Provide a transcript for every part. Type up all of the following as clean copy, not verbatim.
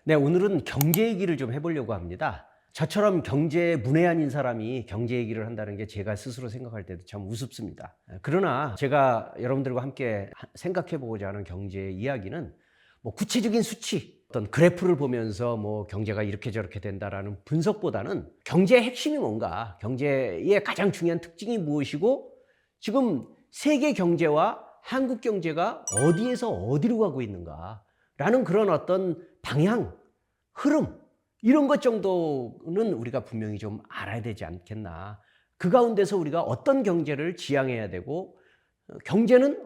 네, 오늘은 경제 얘기를 좀 해보려고 합니다. 저처럼 경제에 문외한인 사람이 경제 얘기를 한다는 게 제가 스스로 생각할 때도 참 우습습니다. 그러나 제가 여러분들과 함께 생각해보고자 하는 경제 이야기는 뭐 구체적인 수치, 어떤 그래프를 보면서 뭐 경제가 이렇게 저렇게 된다라는 분석보다는 경제의 핵심이 뭔가, 경제의 가장 중요한 특징이 무엇이고 지금 세계 경제와 한국 경제가 어디에서 어디로 가고 있는가라는 그런 어떤 방향, 흐름 이런 것 정도는 우리가 분명히 좀 알아야 되지 않겠나. 그 가운데서 우리가 어떤 경제를 지향해야 되고 경제는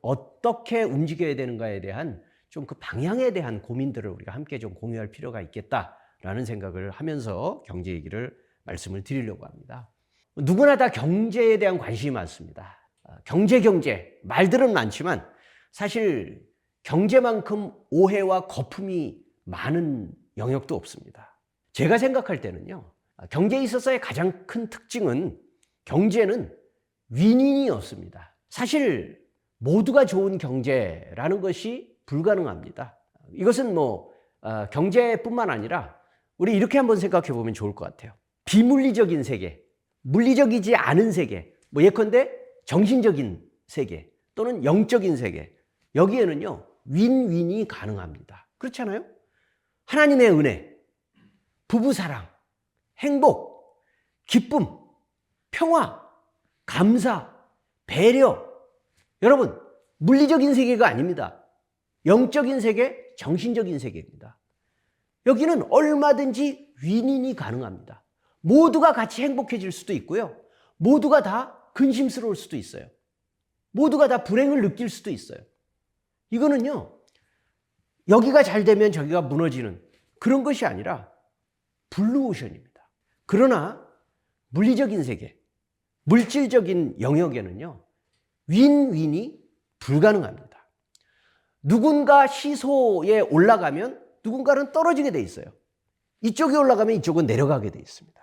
어떻게 움직여야 되는가에 대한 좀 그 방향에 대한 고민들을 우리가 함께 좀 공유할 필요가 있겠다라는 생각을 하면서 경제 얘기를 말씀을 드리려고 합니다. 누구나 다 경제에 대한 관심이 많습니다. 경제 말들은 많지만 사실 경제만큼 오해와 거품이 많은 영역도 없습니다. 제가 생각할 때는요, 경제에 있어서의 가장 큰 특징은 경제는 윈윈이 없습니다. 사실 모두가 좋은 경제라는 것이 불가능합니다. 이것은 뭐 경제뿐만 아니라 우리 이렇게 한번 생각해 보면 좋을 것 같아요. 비물리적인 세계, 물리적이지 않은 세계, 뭐 예컨대 정신적인 세계 또는 영적인 세계, 여기에는요 윈윈이 가능합니다. 그렇잖아요? 하나님의 은혜, 부부사랑, 행복, 기쁨, 평화, 감사, 배려. 여러분, 물리적인 세계가 아닙니다. 영적인 세계, 정신적인 세계입니다. 여기는 얼마든지 윈윈이 가능합니다. 모두가 같이 행복해질 수도 있고요. 모두가 다 근심스러울 수도 있어요. 모두가 다 불행을 느낄 수도 있어요. 이거는요, 여기가 잘 되면 저기가 무너지는 그런 것이 아니라 블루오션입니다. 그러나 물리적인 세계, 물질적인 영역에는요, 윈윈이 불가능합니다. 누군가 시소에 올라가면 누군가는 떨어지게 돼 있어요. 이쪽이 올라가면 이쪽은 내려가게 돼 있습니다.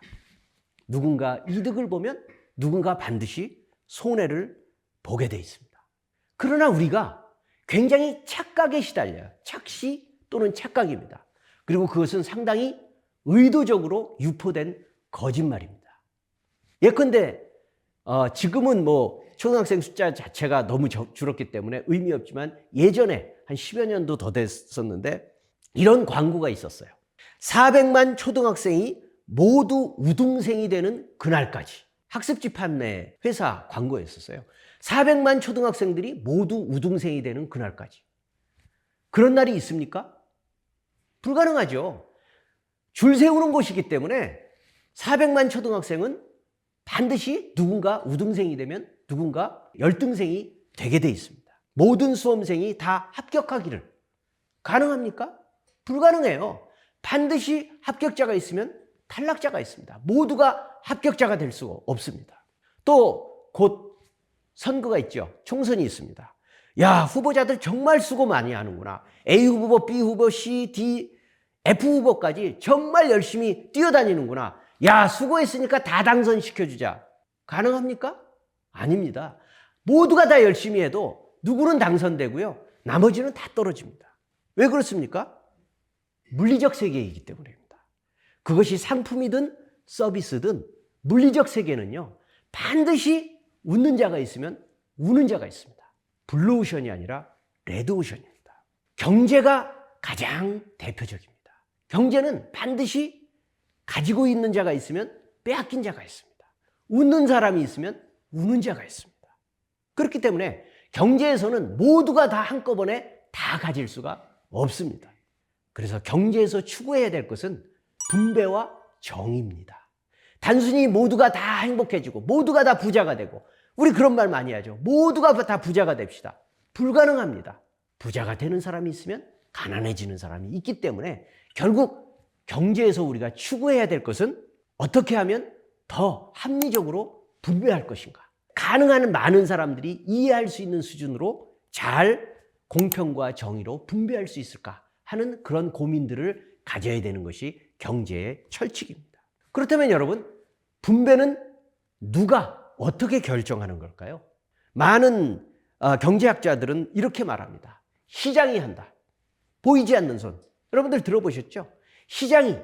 누군가 이득을 보면 누군가 반드시 손해를 보게 돼 있습니다. 그러나 우리가 굉장히 착각에 시달려요. 착시 또는 착각입니다. 그리고 그것은 상당히 의도적으로 유포된 거짓말입니다. 예컨대 지금은 뭐 초등학생 숫자 자체가 너무 줄었기 때문에 의미 없지만 예전에 한 10여 년도 더 됐었는데 이런 광고가 있었어요. 400만 초등학생이 모두 우등생이 되는 그날까지. 학습지 판매 회사 광고였었어요. 400만 초등학생들이 모두 우등생이 되는 그날까지. 그런 날이 있습니까? 불가능하죠. 줄 세우는 곳이기 때문에 400만 초등학생은 반드시 누군가 우등생이 되면 누군가 열등생이 되게 돼 있습니다. 모든 수험생이 다 합격하기를. 가능합니까? 불가능해요. 반드시 합격자가 있으면 탈락자가 있습니다. 모두가 합격자가 될 수가 없습니다. 또 곧 선거가 있죠. 총선이 있습니다. 야, 후보자들 정말 수고 많이 하는구나. A 후보, B 후보, C, D, F 후보까지 정말 열심히 뛰어다니는구나. 야, 수고했으니까 다 당선시켜주자. 가능합니까? 아닙니다. 모두가 다 열심히 해도 누구는 당선되고요. 나머지는 다 떨어집니다. 왜 그렇습니까? 물리적 세계이기 때문입니다. 그것이 상품이든 서비스든 물리적 세계는요. 반드시 웃는 자가 있으면 우는 자가 있습니다. 블루오션이 아니라 레드오션입니다. 경제가 가장 대표적입니다. 경제는 반드시 가지고 있는 자가 있으면 빼앗긴 자가 있습니다. 웃는 사람이 있으면 우는 자가 있습니다. 그렇기 때문에 경제에서는 모두가 다 한꺼번에 다 가질 수가 없습니다. 그래서 경제에서 추구해야 될 것은 분배와 정의입니다. 단순히 모두가 다 행복해지고 모두가 다 부자가 되고 우리 그런 말 많이 하죠. 모두가 다 부자가 됩시다. 불가능합니다. 부자가 되는 사람이 있으면 가난해지는 사람이 있기 때문에 결국 경제에서 우리가 추구해야 될 것은 어떻게 하면 더 합리적으로 분배할 것인가. 가능한 많은 사람들이 이해할 수 있는 수준으로 잘 공평과 정의로 분배할 수 있을까 하는 그런 고민들을 가져야 되는 것이 경제의 철칙입니다. 그렇다면 여러분, 분배는 누가 어떻게 결정하는 걸까요? 많은 경제학자들은 이렇게 말합니다. 시장이 한다. 보이지 않는 손, 여러분들 들어보셨죠? 시장이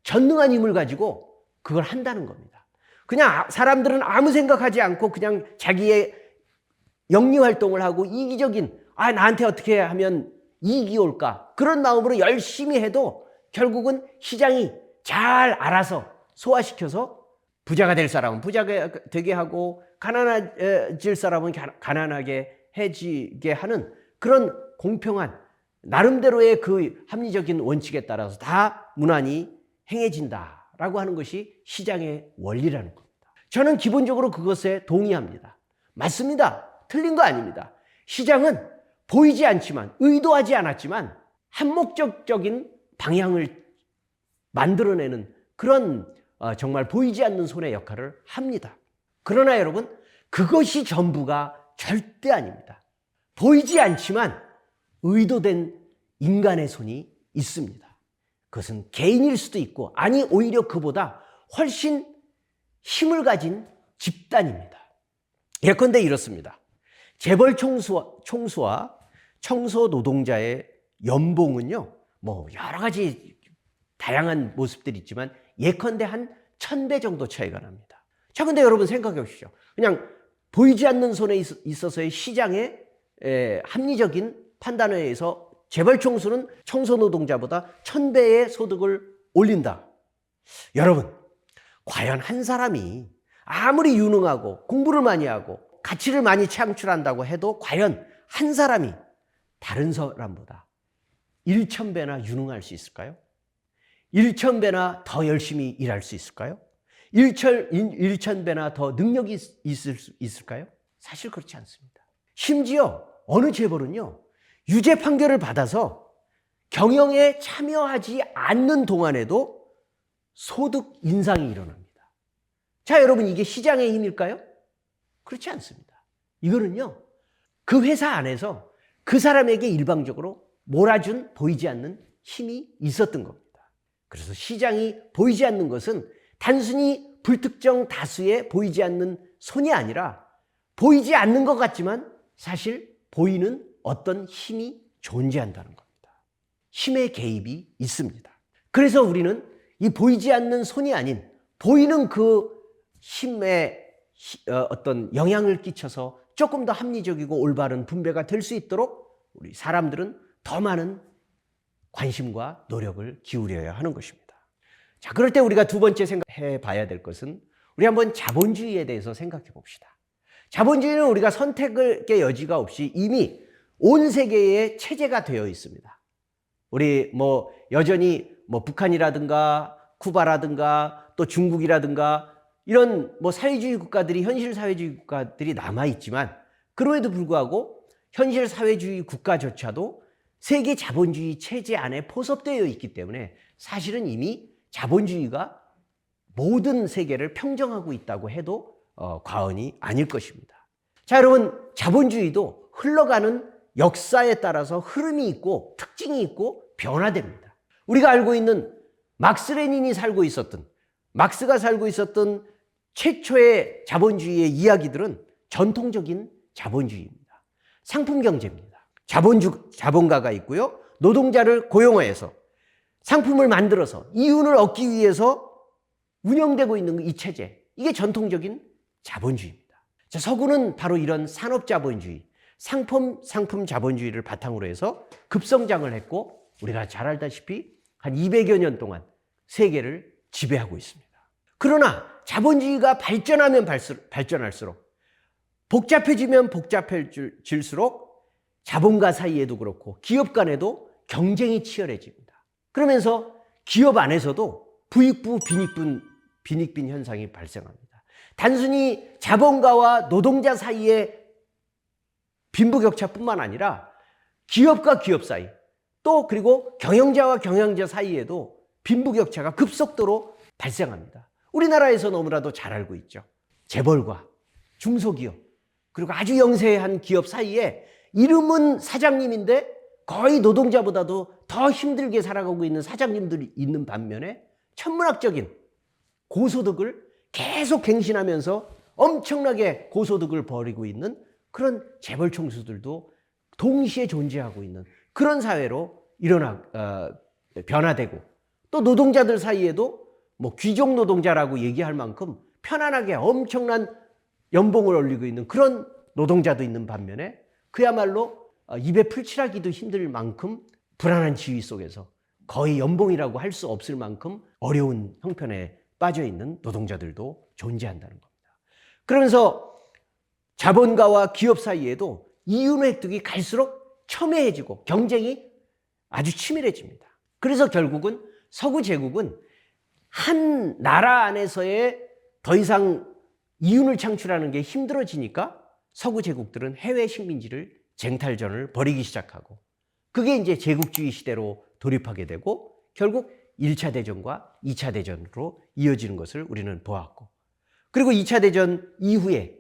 전능한 힘을 가지고 그걸 한다는 겁니다. 그냥 사람들은 아무 생각하지 않고 그냥 자기의 영리 활동을 하고 이기적인 나한테 어떻게 하면 이익이 올까? 그런 마음으로 열심히 해도 결국은 시장이 잘 알아서 소화시켜서 부자가 될 사람은 부자가 되게 하고 가난해질 사람은 가난하게 해지게 하는 그런 공평한 나름대로의 그 합리적인 원칙에 따라서 다 무난히 행해진다라고 하는 것이 시장의 원리라는 겁니다. 저는 기본적으로 그것에 동의합니다. 맞습니다. 틀린 거 아닙니다. 시장은 보이지 않지만 의도하지 않았지만 한목적인 방향을 만들어내는 그런 정말 보이지 않는 손의 역할을 합니다. 그러나 여러분, 그것이 전부가 절대 아닙니다. 보이지 않지만 의도된 인간의 손이 있습니다. 그것은 개인일 수도 있고 오히려 그보다 훨씬 힘을 가진 집단입니다. 예컨대 이렇습니다. 재벌 총수와 청소 노동자의 연봉은요, 여러 가지 다양한 모습들이 있지만 예컨대 한 1000배 정도 차이가 납니다. 자, 근데 여러분 생각해 보십시오. 그냥 보이지 않는 손에 있어서의 시장의 합리적인 판단에 의해서 재벌 총수는 청소 노동자보다 1000배의 소득을 올린다. 여러분, 과연 한 사람이 아무리 유능하고 공부를 많이 하고 가치를 많이 창출한다고 해도 과연 한 사람이 다른 사람보다 1000배나 유능할 수 있을까요? 1000배나 더 열심히 일할 수 있을까요? 1000배나 더 능력이 있을 수 있을까요? 사실 그렇지 않습니다. 심지어 어느 재벌은요, 유죄 판결을 받아서 경영에 참여하지 않는 동안에도 소득 인상이 일어납니다. 자, 여러분, 이게 시장의 힘일까요? 그렇지 않습니다. 이거는요, 그 회사 안에서 그 사람에게 일방적으로 몰아준 보이지 않는 힘이 있었던 겁니다. 그래서 시장이 보이지 않는 것은 단순히 불특정 다수의 보이지 않는 손이 아니라 보이지 않는 것 같지만 사실 보이는 어떤 힘이 존재한다는 겁니다. 힘의 개입이 있습니다. 그래서 우리는 이 보이지 않는 손이 아닌 보이는 그 힘에 어떤 영향을 끼쳐서 조금 더 합리적이고 올바른 분배가 될 수 있도록 우리 사람들은 더 많은 관심과 노력을 기울여야 하는 것입니다. 자, 그럴 때 우리가 두 번째 생각해 봐야 될 것은 우리 한번 자본주의에 대해서 생각해 봅시다. 자본주의는 우리가 선택의 여지가 없이 이미 온 세계의 체제가 되어 있습니다. 우리 여전히 북한이라든가 쿠바라든가 또 중국이라든가 이런 사회주의 국가들이 현실 사회주의 국가들이 남아 있지만 그럼에도 불구하고 현실 사회주의 국가조차도 세계 자본주의 체제 안에 포섭되어 있기 때문에 사실은 이미 자본주의가 모든 세계를 평정하고 있다고 해도 과언이 아닐 것입니다. 자, 여러분, 자본주의도 흘러가는 역사에 따라서 흐름이 있고 특징이 있고 변화됩니다. 우리가 알고 있는 막스가 살고 있었던 최초의 자본주의의 이야기들은 전통적인 자본주의입니다. 상품 경제입니다. 자본가가 있고요. 노동자를 고용해서 상품을 만들어서 이윤을 얻기 위해서 운영되고 있는 이 체제, 이게 전통적인 자본주의입니다. 자, 서구는 바로 이런 산업자본주의, 상품 자본주의를 바탕으로 해서 급성장을 했고 우리가 잘 알다시피 한 200여 년 동안 세계를 지배하고 있습니다. 그러나 자본주의가 발전하면 발전할수록 복잡해지면 복잡해질수록 자본가 사이에도 그렇고 기업 간에도 경쟁이 치열해집니다. 그러면서 기업 안에서도 부익부 빈익빈 현상이 발생합니다. 단순히 자본가와 노동자 사이의 빈부격차뿐만 아니라 기업과 기업 사이 또 그리고 경영자와 경영자 사이에도 빈부격차가 급속도로 발생합니다. 우리나라에서 너무나도 잘 알고 있죠. 재벌과 중소기업 그리고 아주 영세한 기업 사이에 이름은 사장님인데 거의 노동자보다도 더 힘들게 살아가고 있는 사장님들이 있는 반면에 천문학적인 고소득을 계속 갱신하면서 엄청나게 고소득을 벌이고 있는 그런 재벌 총수들도 동시에 존재하고 있는 그런 사회로 변화되고 또 노동자들 사이에도 뭐 귀족 노동자라고 얘기할 만큼 편안하게 엄청난 연봉을 올리고 있는 그런 노동자도 있는 반면에 그야말로 입에 풀칠하기도 힘들 만큼 불안한 지위 속에서 거의 연봉이라고 할 수 없을 만큼 어려운 형편에 빠져 있는 노동자들도 존재한다는 겁니다. 그러면서 자본가와 기업 사이에도 이윤 획득이 갈수록 첨예해지고 경쟁이 아주 치밀해집니다. 그래서 결국은 서구 제국은 한 나라 안에서의 더 이상 이윤을 창출하는 게 힘들어지니까 서구 제국들은 해외 식민지를 쟁탈전을 벌이기 시작하고 그게 이제 제국주의 시대로 돌입하게 되고 결국 1차 대전과 2차 대전으로 이어지는 것을 우리는 보았고 그리고 2차 대전 이후에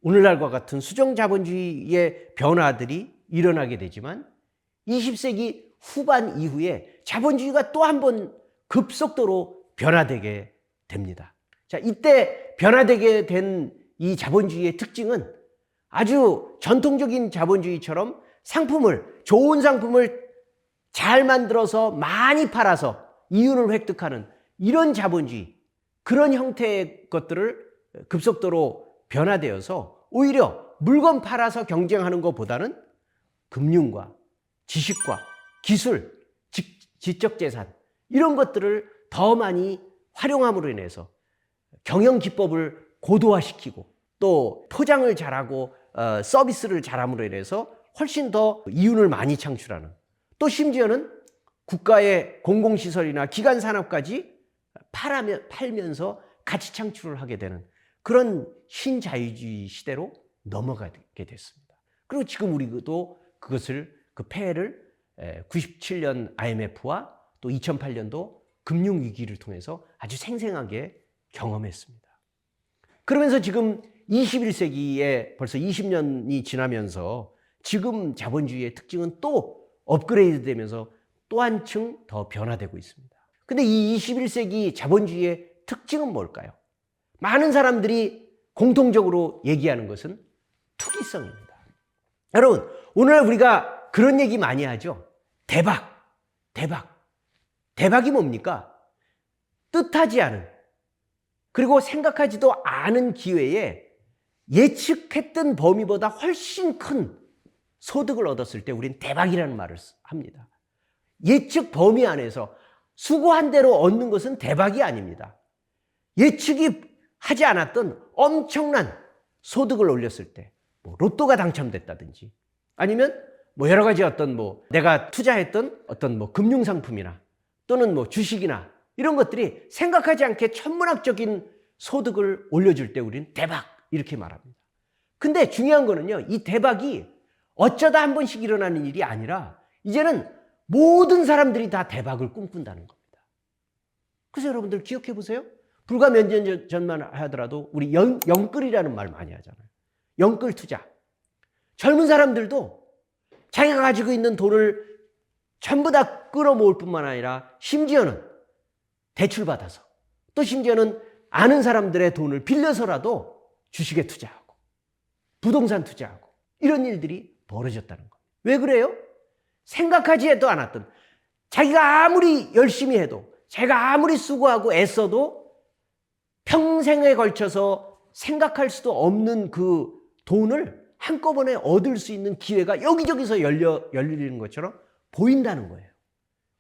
오늘날과 같은 수정자본주의의 변화들이 일어나게 되지만 20세기 후반 이후에 자본주의가 또 한 번 급속도로 변화되게 됩니다. 자, 이때 변화되게 된 이 자본주의의 특징은 아주 전통적인 자본주의처럼 좋은 상품을 잘 만들어서 많이 팔아서 이윤을 획득하는 이런 자본주의, 그런 형태의 것들을 급속도로 변화되어서 오히려 물건 팔아서 경쟁하는 것보다는 금융과 지식과 기술, 지적재산 이런 것들을 더 많이 활용함으로 인해서 경영 기법을 고도화시키고 또 포장을 잘하고 서비스를 잘함으로 인해서 훨씬 더 이윤을 많이 창출하는 또 심지어는 국가의 공공시설이나 기간산업까지 팔면서 가치 창출을 하게 되는 그런 신자유주의 시대로 넘어가게 됐습니다. 그리고 지금 우리도 그 폐해를 97년 IMF와 또 2008년도 금융위기를 통해서 아주 생생하게 경험했습니다. 그러면서 지금 21세기에 벌써 20년이 지나면서 지금 자본주의의 특징은 또 업그레이드 되면서 또 한층 더 변화되고 있습니다. 근데 이 21세기 자본주의의 특징은 뭘까요? 많은 사람들이 공통적으로 얘기하는 것은 투기성입니다. 여러분, 오늘 우리가 그런 얘기 많이 하죠. 대박이 뭡니까? 뜻하지 않은 그리고 생각하지도 않은 기회에 예측했던 범위보다 훨씬 큰 소득을 얻었을 때 우리는 대박이라는 말을 합니다. 예측 범위 안에서 수고한 대로 얻는 것은 대박이 아닙니다. 예측이 하지 않았던 엄청난 소득을 올렸을 때, 로또가 당첨됐다든지 아니면 여러 가지 내가 투자했던 어떤 금융상품이나 또는 주식이나 이런 것들이 생각하지 않게 천문학적인 소득을 올려줄 때 우리는 대박 이렇게 말합니다. 근데 중요한 거는요, 이 대박이 어쩌다 한 번씩 일어나는 일이 아니라 이제는 모든 사람들이 다 대박을 꿈꾼다는 겁니다. 그래서 여러분들 기억해 보세요. 불과 몇 년 전만 하더라도 우리 영끌이라는 말 많이 하잖아요. 영끌 투자. 젊은 사람들도 자기가 가지고 있는 돈을 전부 다 끌어모을 뿐만 아니라 심지어는 대출받아서 또 심지어는 아는 사람들의 돈을 빌려서라도 주식에 투자하고 부동산 투자하고 이런 일들이 벌어졌다는 겁니다. 왜 그래요? 생각하지도 않았던 자기가 아무리 열심히 해도 자기가 아무리 수고하고 애써도 평생에 걸쳐서 생각할 수도 없는 그 돈을 한꺼번에 얻을 수 있는 기회가 여기저기서 열리는 것처럼 보인다는 거예요.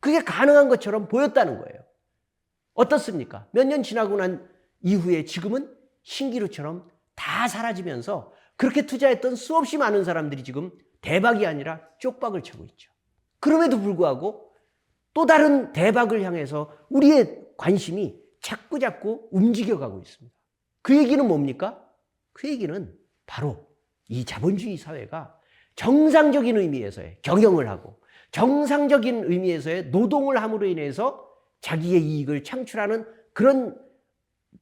그게 가능한 것처럼 보였다는 거예요. 어떻습니까? 몇 년 지나고 난 이후에 지금은 신기루처럼 다 사라지면서 그렇게 투자했던 수없이 많은 사람들이 지금 대박이 아니라 쪽박을 쳐고 있죠. 그럼에도 불구하고 또 다른 대박을 향해서 우리의 관심이 자꾸 움직여가고 있습니다. 그 얘기는 뭡니까? 그 얘기는 바로 이 자본주의 사회가 정상적인 의미에서의 경영을 하고 정상적인 의미에서의 노동을 함으로 인해서 자기의 이익을 창출하는 그런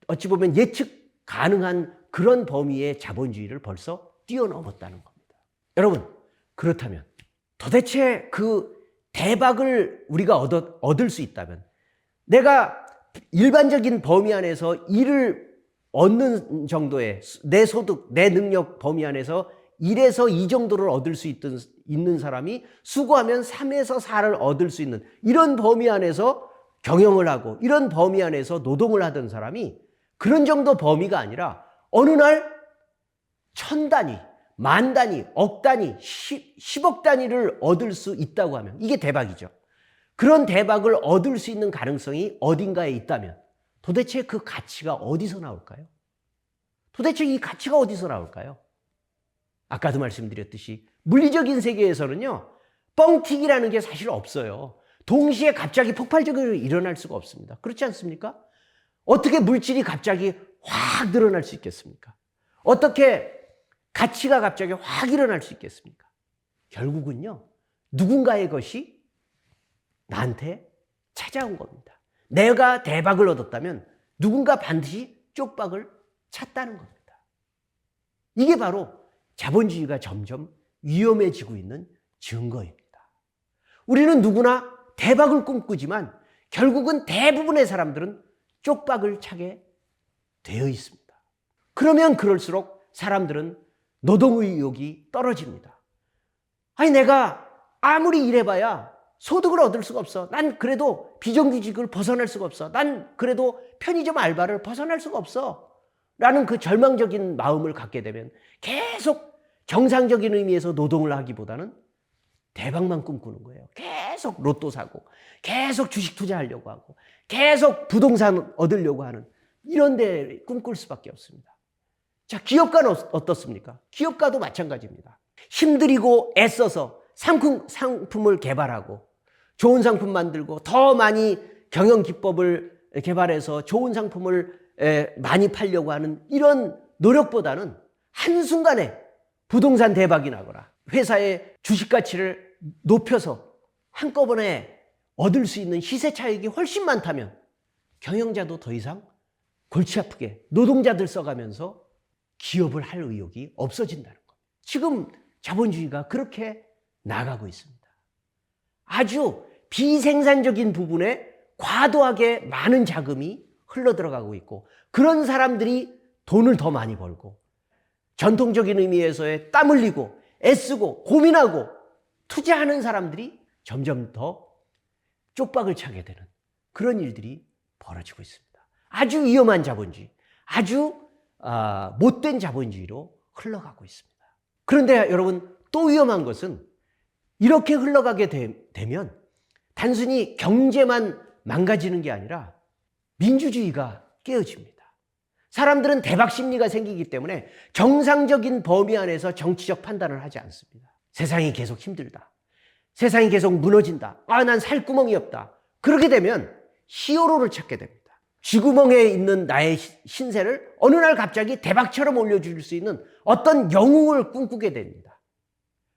어찌 보면 예측 가능한 그런 범위의 자본주의를 벌써 뛰어넘었다는 겁니다. 여러분, 그렇다면 도대체 그 대박을 우리가 얻을 수 있다면 내가 일반적인 범위 안에서 일을 얻는 정도의 내 소득, 내 능력 범위 안에서 1에서 2 정도를 얻을 수 있는 사람이 수고하면 3에서 4를 얻을 수 있는 이런 범위 안에서 경영을 하고 이런 범위 안에서 노동을 하던 사람이 그런 정도 범위가 아니라 어느 날 1000단위, 만 단위, 억 단위, 10억 단위를 얻을 수 있다고 하면 이게 대박이죠. 그런 대박을 얻을 수 있는 가능성이 어딘가에 있다면 도대체 그 가치가 어디서 나올까요? 도대체 이 가치가 어디서 나올까요? 아까도 말씀드렸듯이 물리적인 세계에서는요, 뻥튀기라는 게 사실 없어요. 동시에 갑자기 폭발적으로 일어날 수가 없습니다. 그렇지 않습니까? 어떻게 물질이 갑자기 확 늘어날 수 있겠습니까? 어떻게 가치가 갑자기 확 일어날 수 있겠습니까? 결국은요, 누군가의 것이 나한테 찾아온 겁니다. 내가 대박을 얻었다면 누군가 반드시 쪽박을 찼다는 겁니다. 이게 바로 자본주의가 점점 위험해지고 있는 증거입니다. 우리는 누구나 대박을 꿈꾸지만 결국은 대부분의 사람들은 쪽박을 차게 되어 있습니다. 그러면 그럴수록 사람들은 노동의욕이 떨어집니다. 아니, 내가 아무리 일해봐야 소득을 얻을 수가 없어. 난 그래도 비정규직을 벗어날 수가 없어. 난 그래도 편의점 알바를 벗어날 수가 없어. 라는 그 절망적인 마음을 갖게 되면 계속 정상적인 의미에서 노동을 하기보다는 대박만 꿈꾸는 거예요. 계속 로또 사고, 계속 주식 투자하려고 하고, 계속 부동산 얻으려고 하는 이런 데 꿈꿀 수밖에 없습니다. 자, 기업가는 어떻습니까? 기업가도 마찬가지입니다. 힘들이고 애써서 상품을 개발하고 좋은 상품 만들고 더 많이 경영 기법을 개발해서 좋은 상품을 많이 팔려고 하는 이런 노력보다는 한순간에 부동산 대박이 나거나 회사의 주식 가치를 높여서 한꺼번에 얻을 수 있는 시세 차익이 훨씬 많다면 경영자도 더 이상 골치 아프게 노동자들 써가면서 기업을 할 의욕이 없어진다는 겁니다. 지금 자본주의가 그렇게 나가고 있습니다. 아주 비생산적인 부분에 과도하게 많은 자금이 흘러들어가고 있고 그런 사람들이 돈을 더 많이 벌고 전통적인 의미에서의 땀 흘리고 애쓰고 고민하고 투자하는 사람들이 점점 더 쪽박을 차게 되는 그런 일들이 벌어지고 있습니다. 아주 위험한 자본주의, 아주 못된 자본주의로 흘러가고 있습니다. 그런데 여러분, 또 위험한 것은 이렇게 흘러가게 되면 단순히 경제만 망가지는 게 아니라 민주주의가 깨어집니다. 사람들은 대박 심리가 생기기 때문에 정상적인 범위 안에서 정치적 판단을 하지 않습니다. 세상이 계속 힘들다. 세상이 계속 무너진다. 난 살 구멍이 없다. 그렇게 되면 히어로를 찾게 됩니다. 쥐구멍에 있는 나의 신세를 어느 날 갑자기 대박처럼 올려줄 수 있는 어떤 영웅을 꿈꾸게 됩니다.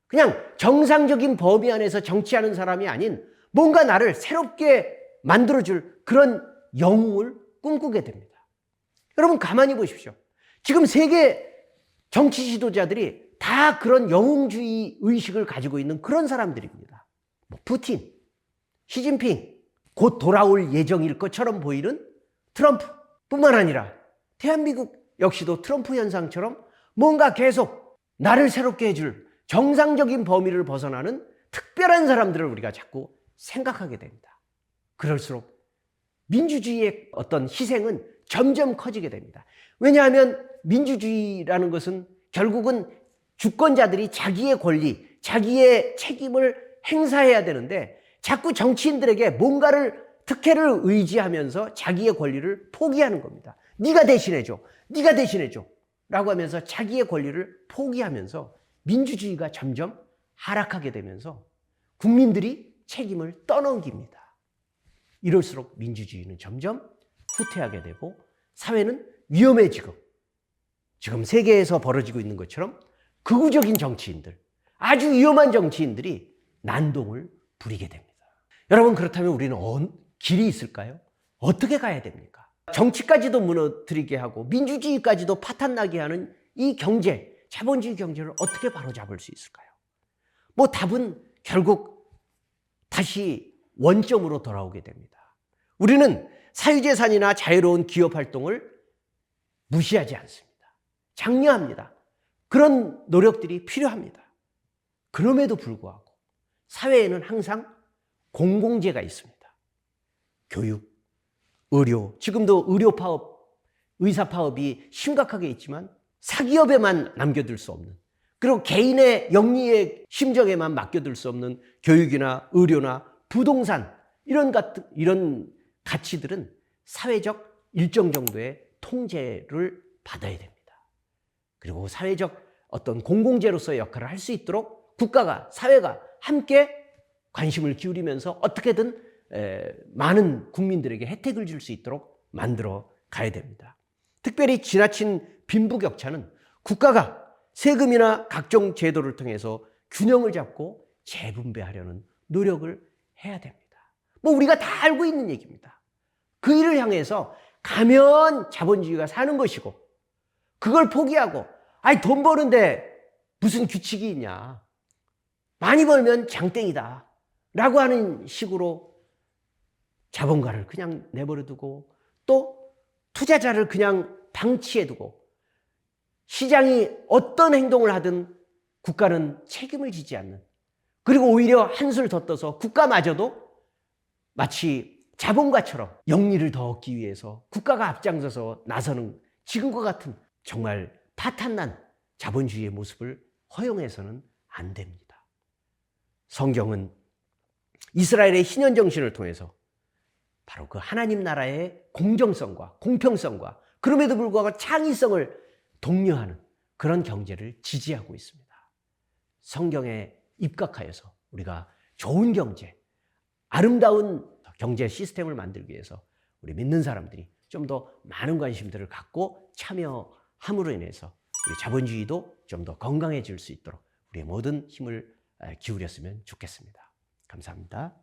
그냥 정상적인 범위 안에서 정치하는 사람이 아닌 뭔가 나를 새롭게 만들어줄 그런 영웅을 꿈꾸게 됩니다. 여러분, 가만히 보십시오. 지금 세계 정치 지도자들이 다 그런 영웅주의 의식을 가지고 있는 그런 사람들입니다. 푸틴, 시진핑, 곧 돌아올 예정일 것처럼 보이는 트럼프뿐만 아니라 대한민국 역시도 트럼프 현상처럼 뭔가 계속 나를 새롭게 해줄 정상적인 범위를 벗어나는 특별한 사람들을 우리가 자꾸 생각하게 됩니다. 그럴수록 민주주의의 어떤 희생은 점점 커지게 됩니다. 왜냐하면 민주주의라는 것은 결국은 주권자들이 자기의 권리, 자기의 책임을 행사해야 되는데 자꾸 정치인들에게 뭔가를 특혜를 의지하면서 자기의 권리를 포기하는 겁니다. 네가 대신해줘, 네가 대신해줘 라고 하면서 자기의 권리를 포기하면서 민주주의가 점점 하락하게 되면서 국민들이 책임을 떠넘깁니다. 이럴수록 민주주의는 점점 후퇴하게 되고 사회는 위험해지고 지금 세계에서 벌어지고 있는 것처럼 극우적인 정치인들, 아주 위험한 정치인들이 난동을 부리게 됩니다. 여러분, 그렇다면 우리는 길이 있을까요? 어떻게 가야 됩니까? 정치까지도 무너뜨리게 하고 민주주의까지도 파탄나게 하는 이 경제, 자본주의 경제를 어떻게 바로잡을 수 있을까요? 답은 결국 다시 원점으로 돌아오게 됩니다. 우리는 사유재산이나 자유로운 기업 활동을 무시하지 않습니다. 장려합니다. 그런 노력들이 필요합니다. 그럼에도 불구하고 사회에는 항상 공공재가 있습니다. 교육, 의료, 지금도 의료 파업, 의사 파업이 심각하게 있지만 사기업에만 남겨둘 수 없는, 그리고 개인의 영리의 심정에만 맡겨둘 수 없는 교육이나 의료나 부동산, 이런 가치들은 사회적 일정 정도의 통제를 받아야 됩니다. 그리고 사회적 어떤 공공재로서의 역할을 할 수 있도록 국가가, 사회가 함께 관심을 기울이면서 어떻게든 많은 국민들에게 혜택을 줄 수 있도록 만들어 가야 됩니다. 특별히 지나친 빈부격차는 국가가 세금이나 각종 제도를 통해서 균형을 잡고 재분배하려는 노력을 해야 됩니다. 뭐 우리가 다 알고 있는 얘기입니다. 그 일을 향해서 가면 자본주의가 사는 것이고, 그걸 포기하고 아니 돈 버는데 무슨 규칙이 있냐, 많이 벌면 장땡이다 라고 하는 식으로 자본가를 그냥 내버려 두고, 또 투자자를 그냥 방치해 두고, 시장이 어떤 행동을 하든 국가는 책임을 지지 않는, 그리고 오히려 한술 더 떠서 국가마저도 마치 자본가처럼 영리를 더 얻기 위해서 국가가 앞장서서 나서는 지금과 같은 정말 파탄난 자본주의의 모습을 허용해서는 안 됩니다. 성경은 이스라엘의 희년 정신을 통해서 바로 그 하나님 나라의 공정성과 공평성과 그럼에도 불구하고 창의성을 독려하는 그런 경제를 지지하고 있습니다. 성경에 입각하여서 우리가 좋은 경제, 아름다운 경제 시스템을 만들기 위해서 우리 믿는 사람들이 좀 더 많은 관심들을 갖고 참여함으로 인해서 우리 자본주의도 좀 더 건강해질 수 있도록 우리의 모든 힘을 기울였으면 좋겠습니다. 감사합니다.